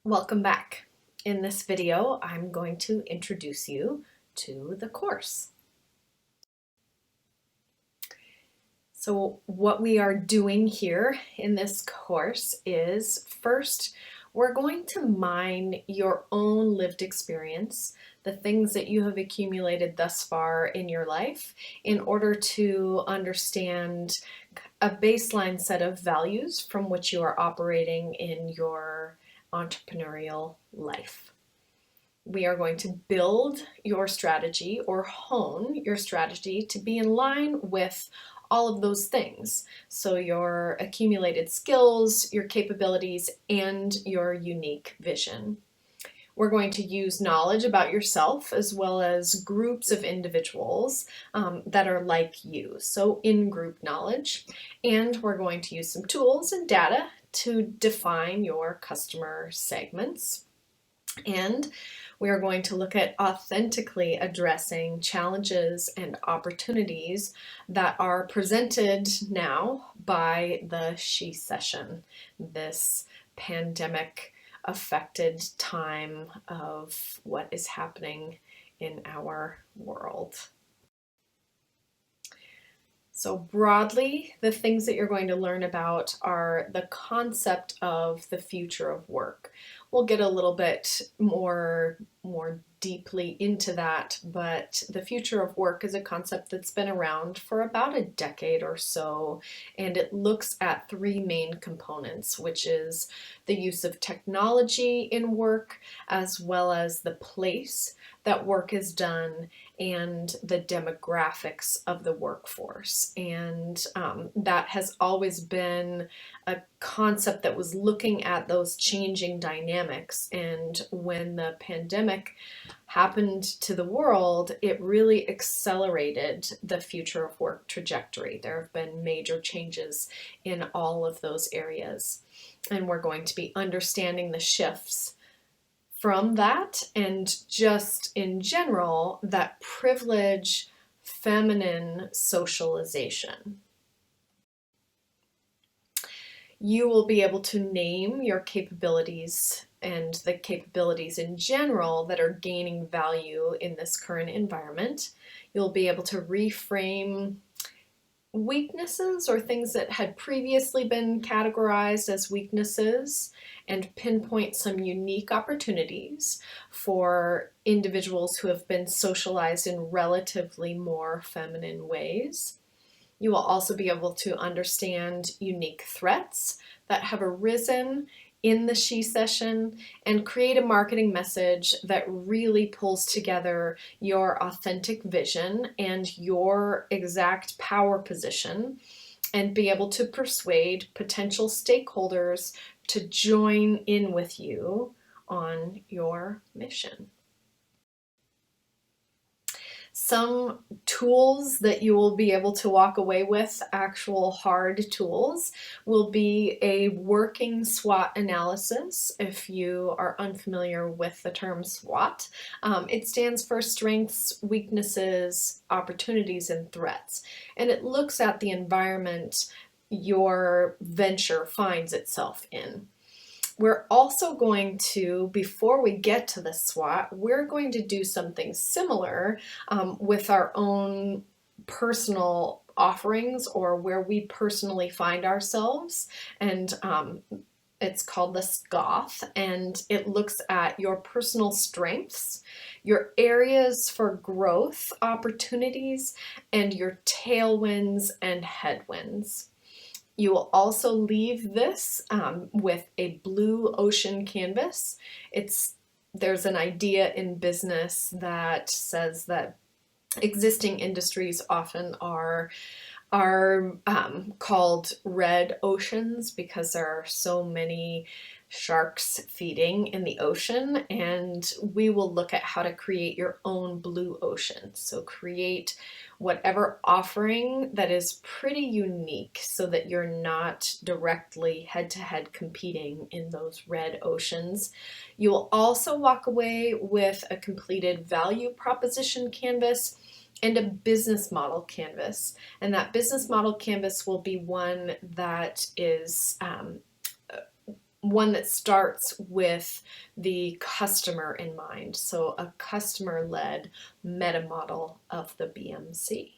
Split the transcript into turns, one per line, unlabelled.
Welcome back. In this video, I'm going to introduce you to the course. So what we are doing here in this course is first, we're going to mine your own lived experience, the things that you have accumulated thus far in your life, in order to understand a baseline set of values from which you are operating in your entrepreneurial life. We are going to build your strategy or hone your strategy to be in line with all of those things. So your accumulated skills, your capabilities, and your unique vision. We're going to use knowledge about yourself as well as groups of individuals that are like you, so in-group knowledge. And we're going to use some tools and data to define your customer segments. And we are going to look at authentically addressing challenges and opportunities that are presented now by the She Session, this pandemic affected time of what is happening in our world. So broadly, the things that you're going to learn about are the concept of the future of work. We'll get a little bit more deeply into that, but the future of work is a concept that's been around for about a decade or so, and it looks at three main components, which is the use of technology in work, as well as the place that work is done, and the demographics of the workforce. And that has always been a concept that was looking at those changing dynamics. And when the pandemic happened to the world, it really accelerated the future of work trajectory. There have been major changes in all of those areas. And we're going to be understanding the shifts from that, and just in general, that privilege feminine socialization. You will be able to name your capabilities and the capabilities in general that are gaining value in this current environment. You'll be able to reframe weaknesses or things that had previously been categorized as weaknesses and pinpoint some unique opportunities for individuals who have been socialized in relatively more feminine ways. You will also be able to understand unique threats that have arisen in the She Session and create a marketing message that really pulls together your authentic vision and your exact power position, and be able to persuade potential stakeholders to join in with you on your mission. Some tools that you will be able to walk away with, actual hard tools, will be a working SWOT analysis. If you are unfamiliar with the term SWOT, it stands for strengths, weaknesses, opportunities, and threats. And it looks at the environment your venture finds itself in. We're also going to, before we get to the SWOT, we're going to do something similar with our own personal offerings, or where we personally find ourselves. And it's called the SCOTH, and it looks at your personal strengths, your areas for growth opportunities, and your tailwinds and headwinds. You will also leave this with a blue ocean canvas. There's an idea in business that says that existing industries often are called red oceans because there are so many sharks feeding in the ocean, and we will look at how to create your own blue ocean. So create whatever offering that is pretty unique so that you're not directly head-to-head competing in those red oceans. You will also walk away with a completed value proposition canvas and a business model canvas. And that business model canvas will be one that is one that starts with the customer in mind. So a customer-led meta model of the BMC.